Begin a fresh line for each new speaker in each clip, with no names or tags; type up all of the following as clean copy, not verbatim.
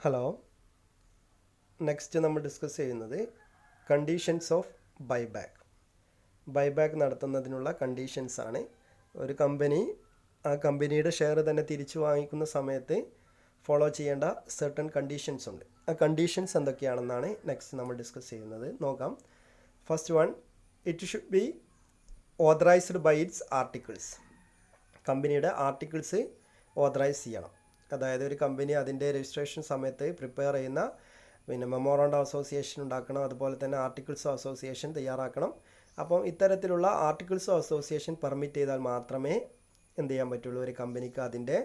Hello. Next നമ്മൾ discuss ചെയ്യുന്നത് conditions of buyback നടത്തുന്നതിനുള്ള കണ്ടീഷൻസ് ആണ്. ഒരു കമ്പനി ആ കമ്പനിയുടെ ഷെയർ തന്നെ തിരിച്ചു വാങ്ങിക്കുന്ന സമയത്ത് ഫോളോ ചെയ്യേണ്ട സർട്ടൺ കണ്ടീഷൻസ് ഉണ്ട്. ആ കണ്ടീഷൻസ് എന്തൊക്കെയാണെന്നാണ് നെക്സ്റ്റ് നമ്മൾ ഡിസ്കസ് ചെയ്യുന്നത്. നോക്കാം. First one, it should be authorised by its articles. കമ്പനിയുടെ ആർട്ടിക്കിൾസ് ഓതറൈസ് ചെയ്യണം. അതായത് ഒരു കമ്പനി അതിൻ്റെ രജിസ്ട്രേഷൻ സമയത്ത് പ്രിപ്പയർ ചെയ്യുന്ന മെമ്മോറാണ്ടം അസോസിയേഷൻ ഉണ്ടാക്കണം, അതുപോലെ തന്നെ ആർട്ടിക്കിൾസ് ഓഫ് അസോസിയേഷൻ തയ്യാറാക്കണം. അപ്പം ഇത്തരത്തിലുള്ള ആർട്ടിക്കിൾസ് ഓഫ് അസോസിയേഷൻ പെർമിറ്റ് ചെയ്താൽ മാത്രമേ എന്ത് ചെയ്യാൻ പറ്റുള്ളൂ, ഒരു കമ്പനിക്ക് അതിൻ്റെ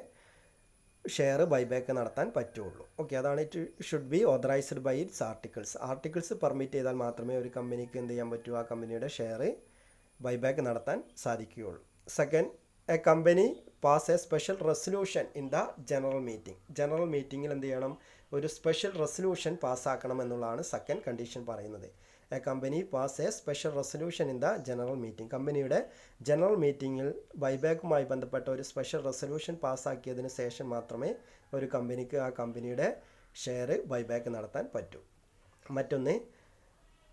ഷെയർ ബൈബാക്ക് നടത്താൻ പറ്റുള്ളൂ. ഓക്കെ, അതാണ് it should be authorised by its articles permit ചെയ്താൽ മാത്രമേ ഒരു കമ്പനിക്ക് എന്ത് ചെയ്യാൻ പറ്റൂ, ആ കമ്പനിയുടെ ഷെയർ ബൈബാക്ക് നടത്താൻ സാധിക്കുകയുള്ളൂ. Second, A company pass A special resolution in the general മീറ്റിങ്ങിൽ എന്ത് ചെയ്യണം, ഒരു സ്പെഷ്യൽ റെസൊല്യൂഷൻ പാസ്സാക്കണം എന്നുള്ളതാണ് സെക്കൻഡ് കണ്ടീഷൻ പറയുന്നത്. A company pass A special resolution in the general meeting. കമ്പനിയുടെ ജനറൽ മീറ്റിങ്ങിൽ ബൈബാക്കുമായി ബന്ധപ്പെട്ട ഒരു സ്പെഷ്യൽ റെസൊല്യൂഷൻ പാസ്സാക്കിയതിന് ശേഷം മാത്രമേ ഒരു കമ്പനിക്ക് ആ കമ്പനിയുടെ ഷെയർ ബൈബാക്ക് നടത്താൻ പറ്റൂ. മറ്റൊന്ന്,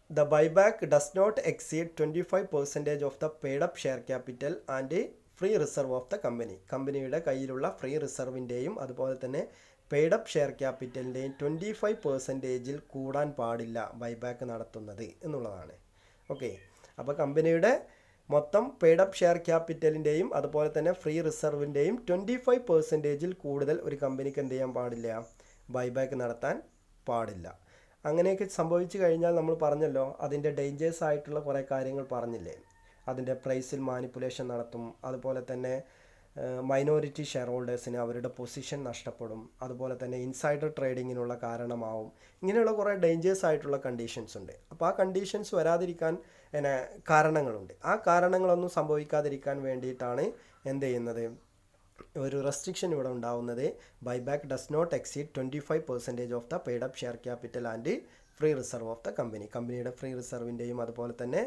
the buyback does not exceed 25% of the paid up share capital and free reserve of the കമ്പനിയുടെ കയ്യിലുള്ള ഫ്രീ റിസർവിൻ്റെയും അതുപോലെ തന്നെ പെയ്ഡ് അപ്പ് ഷെയർ ക്യാപിറ്റലിൻ്റെയും 25% കൂടാൻ പാടില്ല ബൈബാക്ക് നടത്തുന്നത് എന്നുള്ളതാണ്. ഓക്കെ, അപ്പോൾ കമ്പനിയുടെ മൊത്തം പെയ്ഡ് അപ്പ് ഷെയർ ക്യാപിറ്റലിൻ്റെയും അതുപോലെ തന്നെ ഫ്രീ റിസർവിൻ്റെയും 25% കൂടുതൽ ഒരു കമ്പനിക്ക് എന്ത് ചെയ്യാൻ പാടില്ല, ബൈബാക്ക് നടത്താൻ പാടില്ല. അങ്ങനെയൊക്കെ സംഭവിച്ചു കഴിഞ്ഞാൽ നമ്മൾ പറഞ്ഞല്ലോ, അതിൻ്റെ ഡേഞ്ചേഴ്സ് ആയിട്ടുള്ള കുറേ കാര്യങ്ങൾ പറഞ്ഞില്ലേ. അതിൻ്റെ പ്രൈസിൽ മാനിപ്പുലേഷൻ നടത്തും, അതുപോലെ തന്നെ മൈനോറിറ്റി ഷെയർ ഹോൾഡേഴ്സിന് അവരുടെ പൊസിഷൻ നഷ്ടപ്പെടും, അതുപോലെ തന്നെ ഇൻസൈഡർ ട്രേഡിങ്ങിനുള്ള കാരണമാവും. ഇങ്ങനെയുള്ള കുറേ ഡേഞ്ചേഴ്സ് ആയിട്ടുള്ള കണ്ടീഷൻസ് ഉണ്ട്. അപ്പോൾ ആ കണ്ടീഷൻസ് വരാതിരിക്കാൻ കാരണങ്ങളുണ്ട്. ആ കാരണങ്ങളൊന്നും സംഭവിക്കാതിരിക്കാൻ വേണ്ടിയിട്ടാണ് എന്ത് ചെയ്യുന്നത്, ഒരു റെസ്ട്രിക്ഷൻ ഇവിടെ ഉണ്ടാവുന്നത്. Buyback does not exceed 25% of the paid up share capital and free reserve of the കമ്പനിയുടെ ഫ്രീ റിസർവിൻ്റെയും അതുപോലെ തന്നെ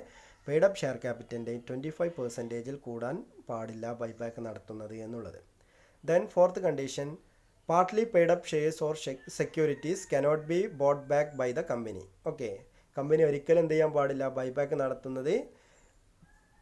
പെയ്ഡ് അപ്പ് ഷെയർ ക്യാപിറ്റലിൻ്റെയും 25% കൂടാൻ പാടില്ല ബൈബാക്ക് നടത്തുന്നത് എന്നുള്ളത്. Then fourth condition, partly paid up shares or securities cannot be bought back by the company. Okay, company ഒരിക്കലും എന്ത് ചെയ്യാൻ പാടില്ല, ബൈബാക്ക് നടത്തുന്നത്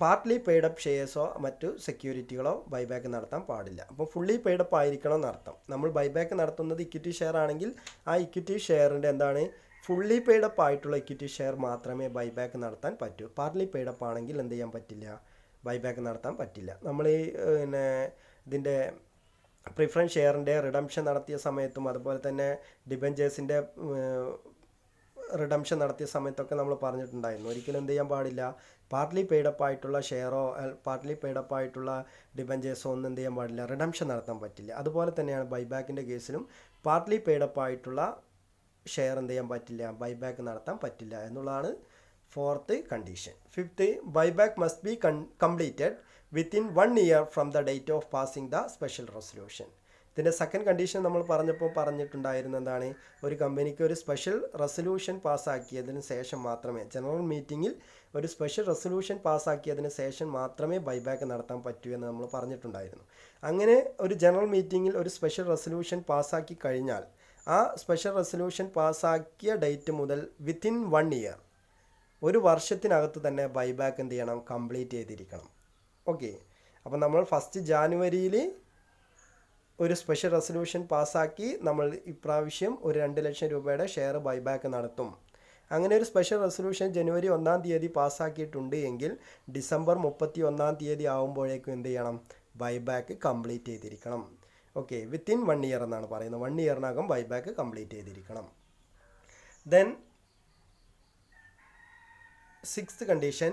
പാർട്ട്ലി പെയ്ഡ് അപ്പ് ഷെയർസോ മറ്റു സെക്യൂരിറ്റികളോ ബൈബാക്ക് നടത്താൻ പാടില്ല. അപ്പോൾ ഫുള്ളി പെയ്ഡ് അപ്പ് ആയിരിക്കണം എന്നർത്ഥം. നമ്മൾ ബൈബാക്ക് നടത്തുന്നത് ഇക്വിറ്റി ഷെയർ ആണെങ്കിൽ ആ ഇക്വിറ്റി ഷെയറിൻ്റെ എന്താണ്, ഫുള്ളി പെയ്ഡ് അപ്പ് ആയിട്ടുള്ള ഇക്വിറ്റി ഷെയർ മാത്രമേ ബൈബാക്ക് നടത്താൻ പറ്റൂ. പാർട്ട്ലി പെയ്ഡ് അപ്പ് ആണെങ്കിൽ എന്ത് ചെയ്യാൻ പറ്റില്ല, ബൈബാക്ക് നടത്താൻ പറ്റില്ല. നമ്മൾ ഈ ഇതിൻ്റെ പ്രിഫറൻസ് ഷെയറിൻ്റെ റിഡംഷൻ നടത്തിയ സമയത്തും അതുപോലെ തന്നെ ഡിബഞ്ചേഴ്സിൻ്റെ റിഡംഷൻ നടത്തിയ സമയത്തൊക്കെ നമ്മൾ പറഞ്ഞിട്ടുണ്ടായിരുന്നു, ഒരിക്കലും എന്ത് ചെയ്യാൻ പാടില്ല, പാർട്ട്ലി പെയ്ഡ് അപ്പ് ആയിട്ടുള്ള ഷെയറോ പാർട്ട്ലി പെയ്ഡ് അപ്പ് ആയിട്ടുള്ള ഡിബഞ്ചേഴ്സോ ഒന്നും എന്ത് ചെയ്യാൻ പാടില്ല, റിഡംഷൻ നടത്താൻ പറ്റില്ല. അതുപോലെ തന്നെയാണ് ബൈബാക്കിൻ്റെ കേസിലും പാർട്ട്ലി പെയ്ഡ് അപ്പ് ആയിട്ടുള്ള ഷെയർ എന്ത് ചെയ്യാൻ പറ്റില്ല, ബൈബാക്ക് നടത്താൻ പറ്റില്ല എന്നുള്ളതാണ് fourth condition. Fifth, buyback must be completed within 1 year from the date of passing the special resolution. ഇതിൻ്റെ സെക്കൻഡ് കണ്ടീഷൻ നമ്മൾ പറഞ്ഞിട്ടുണ്ടായിരുന്ന എന്താണ്, ഒരു കമ്പനിക്ക് ഒരു സ്പെഷ്യൽ റെസൊല്യൂഷൻ പാസ്സാക്കിയതിന് ശേഷം മാത്രമേ, ജനറൽ മീറ്റിങ്ങിൽ ഒരു സ്പെഷ്യൽ റെസൊല്യൂഷൻ പാസ്സാക്കിയതിന് ശേഷം മാത്രമേ ബൈബാക്ക് നടത്താൻ പറ്റൂ എന്ന് നമ്മൾ പറഞ്ഞിട്ടുണ്ടായിരുന്നു. അങ്ങനെ ഒരു ജനറൽ മീറ്റിങ്ങിൽ ഒരു സ്പെഷ്യൽ റെസൊല്യൂഷൻ പാസ്സാക്കി കഴിഞ്ഞാൽ ആ സ്പെഷ്യൽ റെസൊല്യൂഷൻ പാസ്സാക്കിയ ഡേറ്റ് മുതൽ വിത്തിൻ 1 year, ഒരു വർഷത്തിനകത്ത് തന്നെ ബൈബാക്ക് എന്ത് ചെയ്യണം, കംപ്ലീറ്റ് ചെയ്തിരിക്കണം. ഓക്കെ, അപ്പോൾ നമ്മൾ 1 January ഒരു സ്പെഷ്യൽ റെസൊല്യൂഷൻ പാസ്സാക്കി നമ്മൾ ഇപ്രാവശ്യം ഒരു 2 ലക്ഷം രൂപയുടെ ഷെയർ ബൈബാക്ക് നടത്തും. അങ്ങനെ ഒരു സ്പെഷ്യൽ റെസൊല്യൂഷൻ January 1 പാസ്സാക്കിയിട്ടുണ്ട് എങ്കിൽ December 31 ആകുമ്പോഴേക്കും എന്ത് ചെയ്യണം, ബൈബാക്ക് കംപ്ലീറ്റ് ചെയ്തിരിക്കണം. ഓക്കെ, വിത്തിൻ 1 year എന്നാണ് പറയുന്നത്. 1 yearനകം ബൈബാക്ക് കംപ്ലീറ്റ് ചെയ്തിരിക്കണം. Then sixth condition,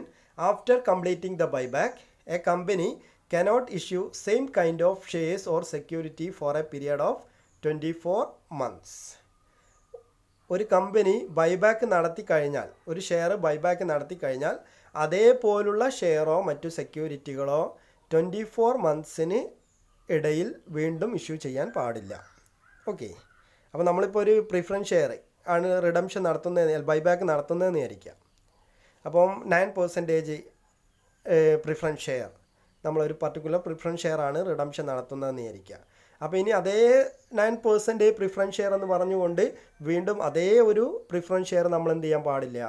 after completing the buyback A company cannot issue same kind of shares or security for a period of 24 months. ഒരു company buyback നടത്തി കഴിഞ്ഞാൽ, ഒരു share buyback നടത്തി കഴിഞ്ഞാൽ അതേപോലുള്ള ഷെയറോ മറ്റു സെക്യൂരിറ്റികളോ 24 monthsന് ഇടയിൽ വീണ്ടും ഇഷ്യൂ ചെയ്യാൻ പാടില്ല. ഓക്കെ, അപ്പോൾ നമ്മളിപ്പോൾ ഒരു പ്രിഫറൻസ് ഷെയർ ആണ് റിഡംഷൻ നടത്തുന്നതെന്ന്, ബൈബാക്ക് നടത്തുന്നതെന്ന് വിചാരിക്കാം. അപ്പം 9% പ്രിഫറൻസ് ഷെയർ, നമ്മളൊരു പർട്ടിക്കുലർ പ്രിഫറൻസ് ഷെയർ ആണ് റിഡംഷൻ നടത്തുന്നതെന്ന് വിചാരിക്കുക. അപ്പോൾ ഇനി അതേ 9% പ്രിഫറൻസ് ഷെയർ എന്ന് പറഞ്ഞുകൊണ്ട് വീണ്ടും അതേ ഒരു പ്രിഫറൻസ് ഷെയർ നമ്മൾ എന്ത് ചെയ്യാൻ പാടില്ല,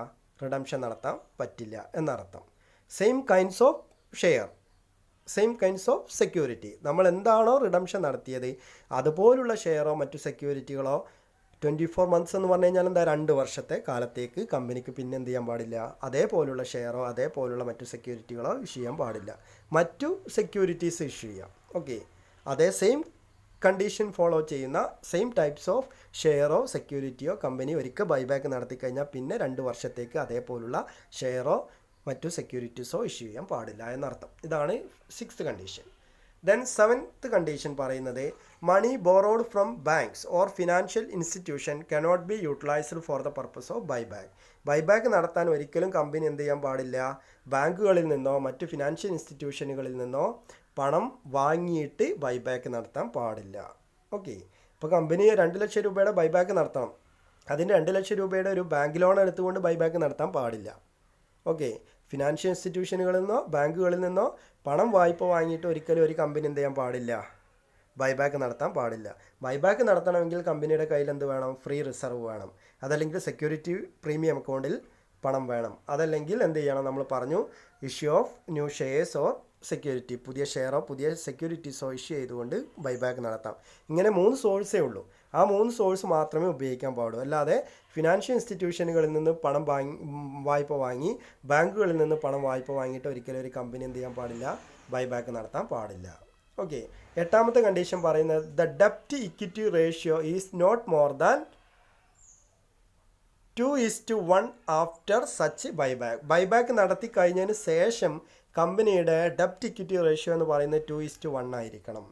റിഡംഷൻ നടത്താൻ പറ്റില്ല എന്നർത്ഥം. Same kinds of share, same kinds of security, നമ്മൾ എന്താണോ റിഡംഷൻ നടത്തിയത് അതുപോലുള്ള ഷെയറോ മറ്റു സെക്യൂരിറ്റികളോ 24 months എന്ന് പറഞ്ഞു കഴിഞ്ഞാൽ എന്താ, 2 വർഷത്തെ കാലത്തേക്ക് കമ്പനിക്ക് പിന്നെ എന്ത് ചെയ്യാൻ പാടില്ല, അതേപോലുള്ള ഷെയറോ അതേപോലുള്ള മറ്റു സെക്യൂരിറ്റികളോ ഇഷ്യൂ ചെയ്യാൻ പാടില്ല. മറ്റു സെക്യൂരിറ്റീസ് ഇഷ്യൂ ചെയ്യാം. ഓക്കെ, അതേ സെയിം കണ്ടീഷൻ ഫോളോ ചെയ്യുന്ന സെയിം ടൈപ്സ് ഓഫ് ഷെയറോ സെക്യൂരിറ്റിയോ കമ്പനി ഒരിക്കൽ ബൈബാക്ക് നടത്തി കഴിഞ്ഞാൽ പിന്നെ 2 വർഷത്തേക്ക് അതേപോലുള്ള ഷെയറോ മറ്റു സെക്യൂരിറ്റീസോ ഇഷ്യൂ ചെയ്യാൻ പാടില്ല എന്നർത്ഥം. ഇതാണ് 6th condition. Then 7th condition പറയുന്നത് money borrowed from banks or financial institution cannot be utilised for the purpose of buyback. Buyback നടത്താൻ ഒരിക്കലും കമ്പനി എന്ത് ചെയ്യാൻ പാടില്ല, ബാങ്കുകളിൽ നിന്നോ മറ്റു ഫിനാൻഷ്യൽ ഇൻസ്റ്റിറ്റ്യൂഷനുകളിൽ നിന്നോ പണം വാങ്ങിയിട്ട് ബൈബാക്ക് നടത്താൻ പാടില്ല. ഓക്കെ, ഇപ്പോൾ കമ്പനി 2 ലക്ഷം രൂപയുടെ ബൈബാക്ക് നടത്തണം, അതിന് 2 ലക്ഷം രൂപയുടെ ഒരു ബാങ്ക് ലോൺ എടുത്തുകൊണ്ട് ബൈബാക്ക് നടത്താൻ പാടില്ല. ഓക്കെ, ഫിനാൻഷ്യൽ ഇൻസ്റ്റിറ്റ്യൂഷനുകളിൽ നിന്നോ ബാങ്കുകളിൽ നിന്നോ പണം വായ്പ വാങ്ങിയിട്ട് ഒരിക്കലും ഒരു കമ്പനി എന്ത് ചെയ്യാൻ പാടില്ല, ബൈബാക്ക് നടത്താൻ പാടില്ല. ബൈബാക്ക് നടത്തണമെങ്കിൽ കമ്പനിയുടെ കയ്യിൽ എന്ത് വേണം, ഫ്രീ റിസർവ് വേണം, അതല്ലെങ്കിൽ സെക്യൂരിറ്റി പ്രീമിയം അക്കൗണ്ടിൽ പണം വേണം, അതല്ലെങ്കിൽ എന്ത് ചെയ്യണം, നമ്മൾ പറഞ്ഞു issue of new shares or security, പുതിയ ഷെയറോ പുതിയ സെക്യൂരിറ്റീസോ ഇഷ്യൂ ചെയ്തുകൊണ്ട് ബൈബാക്ക് നടത്താം. ഇങ്ങനെ 3 സോഴ്സേ ഉള്ളൂ. ആ 3 സോഴ്സ് മാത്രമേ ഉപയോഗിക്കാൻ പാടുള്ളൂ. അല്ലാതെ ഫിനാൻഷ്യൽ ഇൻസ്റ്റിറ്റ്യൂഷനുകളിൽ നിന്ന് പണം വായ്പ വാങ്ങി ബാങ്കുകളിൽ നിന്ന് പണം വായ്പ വാങ്ങിയിട്ട് ഒരിക്കലും ഒരു കമ്പനി എന്ത് ചെയ്യാൻ പാടില്ല, ബൈബാക്ക് നടത്താൻ പാടില്ല. ഓക്കെ, 8th കണ്ടീഷൻ പറയുന്നത് ദ ഡെപ്റ്റ് equity ratio is not more than 2:1 after such buyback. Buyback നടത്തി കഴിഞ്ഞതിന് ശേഷം കമ്പനിയുടെ ഡെപ്റ്റ് ഇക്വിറ്റി റേഷ്യോ എന്ന് പറയുന്നത് 2:1 ആയിരിക്കണം.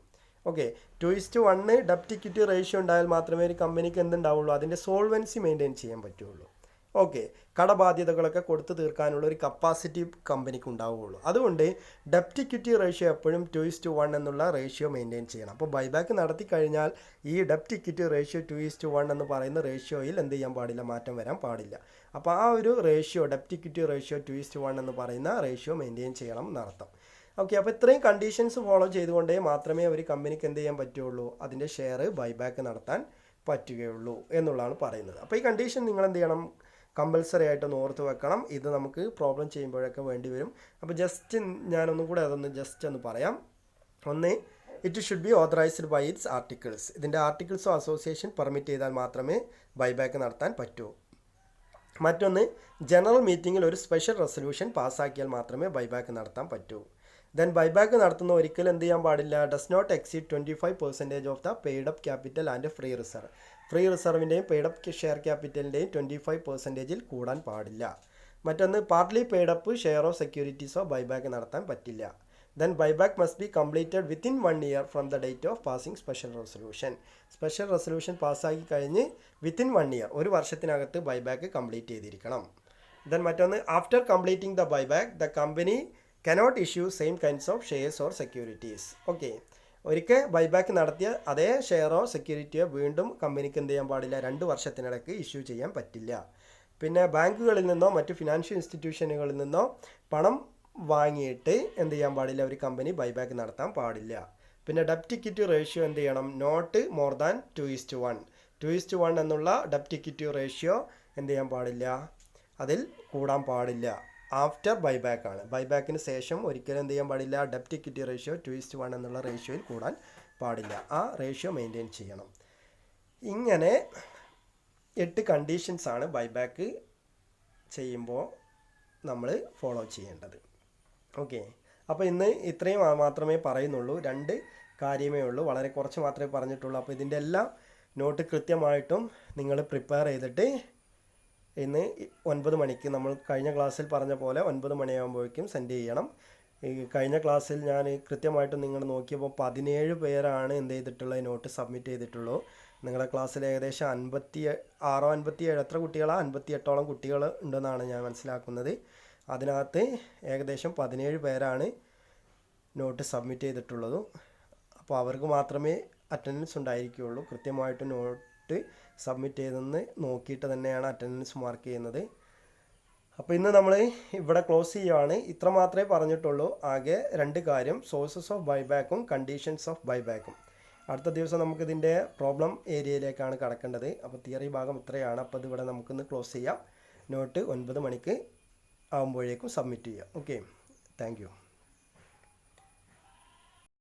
ഓക്കെ, 2:1 ഡെപ്റ്റ് ഇക്വിറ്റി റേഷ്യോ ഉണ്ടായാൽ മാത്രമേ ഒരു കമ്പനിക്ക് എന്തുണ്ടാവുള്ളൂ, അതിൻ്റെ സോൾവൻസി മെയിൻറ്റെയിൻ ചെയ്യാൻ പറ്റുള്ളൂ. ഓക്കെ, കടബാധ്യതകളൊക്കെ കൊടുത്തു തീർക്കാനുള്ള ഒരു കപ്പാസിറ്റി കമ്പനിക്ക് ഉണ്ടാവുകയുള്ളൂ. അതുകൊണ്ട് ഡെപ്റ്റ് ഇക്വിറ്റി റേഷ്യോ എപ്പോഴും 2:1 എന്നുള്ള റേഷ്യോ മെയിൻറ്റെയിൻ ചെയ്യണം. അപ്പോൾ ബൈബാക്ക് നടത്തി കഴിഞ്ഞാൽ ഈ ഡെപ്റ്റ് ഇക്വിറ്റി റേഷ്യോ 2:1 എന്ന് പറയുന്ന റേഷ്യോയിൽ എന്ത് ചെയ്യാൻ പാടില്ല, മാറ്റം വരാൻ പാടില്ല. അപ്പോൾ ആ ഒരു റേഷ്യോ ഡെപ്റ്റ് ഇക്വിറ്റി റേഷ്യോ 2:1 എന്ന് പറയുന്ന റേഷ്യോ മെയിൻറ്റെയിൻ ചെയ്യണം എന്നർത്ഥം. ഓക്കെ, അപ്പോൾ ഇത്രയും കണ്ടീഷൻസ് ഫോളോ ചെയ്തുകൊണ്ടേ മാത്രമേ ഒരു കമ്പനിക്ക് എന്ത് ചെയ്യാൻ പറ്റുള്ളൂ, അതിൻ്റെ ഷെയർ ബൈബാക്ക് നടത്താൻ പറ്റുകയുള്ളൂ എന്നുള്ളതാണ് പറയുന്നത്. അപ്പോൾ ഈ കണ്ടീഷൻ നിങ്ങൾ എന്ത് ചെയ്യണം, കമ്പൽസറി ആയിട്ടൊന്ന് ഓർത്ത് വെക്കണം. ഇത് നമുക്ക് പ്രോബ്ലം ചെയ്യുമ്പോഴൊക്കെ വേണ്ടി വരും. അപ്പോൾ ജസ്റ്റ് ഞാനൊന്നും കൂടെ അതൊന്ന് ജസ്റ്റ് ഒന്ന് പറയാം. ഒന്ന്, it should be authorised by its articles. ഇതിൻ്റെ ആർട്ടിക്കിൾസോ അസോസിയേഷൻ പെർമിറ്റ് ചെയ്താൽ മാത്രമേ ബൈബാക്ക് നടത്താൻ പറ്റൂ. മറ്റൊന്ന്, ജനറൽ മീറ്റിങ്ങിൽ ഒരു സ്പെഷ്യൽ റെസൊല്യൂഷൻ പാസ്സാക്കിയാൽ മാത്രമേ ബൈബാക്ക് നടത്താൻ പറ്റൂ. ദെൻ ബൈബാക്ക് നടത്തുന്ന ഒരിക്കലും എന്ത് ചെയ്യാൻ പാടില്ല, does not exceed 25% of the paid up capital and free reserve. Free റിസർവിൻ്റെയും പെയ്ഡ് അപ്പ് ഷെയർ ക്യാപിറ്റലിൻ്റെയും 25% കൂടാൻ പാടില്ല. മറ്റൊന്ന്, പാർട്ട്ലി പെയ്ഡ് അപ്പ് ഷെയറോ സെക്യൂരിറ്റീസോ ബൈബാക്ക് നടത്താൻ പറ്റില്ല. Then buyback must be completed within 1 year from the date of passing special resolution. Special resolution പാസ്സാക്കി കഴിഞ്ഞ് വിത്തിൻ 1 year, 1 വർഷത്തിനകത്ത് ബൈബാക്ക് കംപ്ലീറ്റ് ചെയ്തിരിക്കണം. ദെൻ മറ്റൊന്ന്, after completing the buyback the company cannot issue same kinds of shares or securities. Okay, ഒരിക്കൽ buyback നടത്തിയ അതേ ഷെയറോ സെക്യൂരിറ്റിയോ വീണ്ടും കമ്പനിക്ക് എന്ത് ചെയ്യാൻ പാടില്ല, 2 വർഷത്തിനിടയ്ക്ക് ഇഷ്യൂ ചെയ്യാൻ പറ്റില്ല. പിന്നെ ബാങ്കുകളിൽ നിന്നോ മറ്റു ഫിനാൻഷ്യൽ ഇൻസ്റ്റിറ്റ്യൂഷനുകളിൽ നിന്നോ പണം വാങ്ങിയിട്ട് എന്ത് ചെയ്യാൻ പാടില്ല, ഒരു കമ്പനി ബൈബാക്ക് നടത്താൻ പാടില്ല. പിന്നെ ഡെപ്റ്റ് ഇക്വിറ്റി റേഷ്യോ എന്ത് ചെയ്യണം, നോട്ട് മോർ ദാൻ 2:1. 2:1 എന്നുള്ള ഡെപ്റ്റ് ഇക്വിറ്റി റേഷ്യോ എന്ത് ചെയ്യാൻ പാടില്ല, അതിൽ കൂടാൻ പാടില്ല. ആഫ്റ്റർ ബൈബാക്കാണ്. ബൈബാക്കിന് ശേഷം ഒരിക്കലും എന്ത് ചെയ്യാൻ പാടില്ല, ഡെപ്റ്റ് ഇക്വിറ്റി റേഷ്യോ 2:1 എന്നുള്ള റേഷ്യോയിൽ കൂടാൻ പാടില്ല. ആ റേഷ്യോ മെയിൻറ്റെയിൻ ചെയ്യണം. ഇങ്ങനെ 8 കണ്ടീഷൻസാണ് ബൈബാക്ക് ചെയ്യുമ്പോൾ നമ്മൾ ഫോളോ ചെയ്യേണ്ടത്. ഓക്കെ, അപ്പോൾ ഇന്ന് ഇത്രയും മാത്രമേ പറയുന്നുള്ളൂ. 2 കാര്യമേ ഉള്ളൂ, വളരെ കുറച്ച് മാത്രമേ പറഞ്ഞിട്ടുള്ളൂ. അപ്പോൾ ഇതിൻ്റെ എല്ലാം നോട്ട് കൃത്യമായിട്ടും നിങ്ങൾ പ്രിപ്പയർ ചെയ്തിട്ട് ഇന്ന് 9 മണിക്ക് നമ്മൾ കഴിഞ്ഞ ക്ലാസ്സിൽ പറഞ്ഞ പോലെ 9 മണിയാകുമ്പോഴേക്കും സെൻഡ് ചെയ്യണം. ഈ കഴിഞ്ഞ ക്ലാസ്സിൽ ഞാൻ കൃത്യമായിട്ട് നിങ്ങൾ നോക്കിയപ്പോൾ 17 പേരാണ് എന്ത് ചെയ്തിട്ടുള്ളത്, നോട്ട് സബ്മിറ്റ് ചെയ്തിട്ടുള്ളൂ. നിങ്ങളുടെ ക്ലാസ്സിൽ ഏകദേശം 56 57 എത്ര കുട്ടികളാണ്, 58ഓളം കുട്ടികൾ ഉണ്ടെന്നാണ് ഞാൻ മനസ്സിലാക്കുന്നത്. അതിനകത്ത് ഏകദേശം 17 പേരാണ് നോട്ട് സബ്മിറ്റ് ചെയ്തിട്ടുള്ളത്. അപ്പോൾ അവർക്ക് മാത്രമേ അറ്റൻഡൻസ് ഉണ്ടായിരിക്കുകയുള്ളൂ. കൃത്യമായിട്ട് നോട്ട് സബ്മിറ്റ് ചെയ്തെന്ന് നോക്കിയിട്ട് തന്നെയാണ് അറ്റൻഡൻസ് മാർക്ക് ചെയ്യുന്നത്. അപ്പോൾ ഇന്ന് നമ്മൾ ഇവിടെ ക്ലോസ് ചെയ്യുകയാണ്. ഇത്ര മാത്രമേ പറഞ്ഞിട്ടുള്ളൂ. ആകെ 2 കാര്യം, സോഴ്സസ് ഓഫ് ബൈബാക്കും കണ്ടീഷൻസ് ഓഫ് ബൈബാക്കും. അടുത്ത ദിവസം നമുക്കിതിൻ്റെ പ്രോബ്ലം ഏരിയയിലേക്കാണ് കടക്കേണ്ടത്. അപ്പോൾ തിയറി ഭാഗം ഇത്രയാണ്. അപ്പോൾ ഇതിവിടെ നമുക്കൊന്ന് ക്ലോസ് ചെയ്യാം. നോട്ട് 9 മണിക്ക് ആകുമ്പോഴേക്കും സബ്മിറ്റ് ചെയ്യാം. Okay, thank you.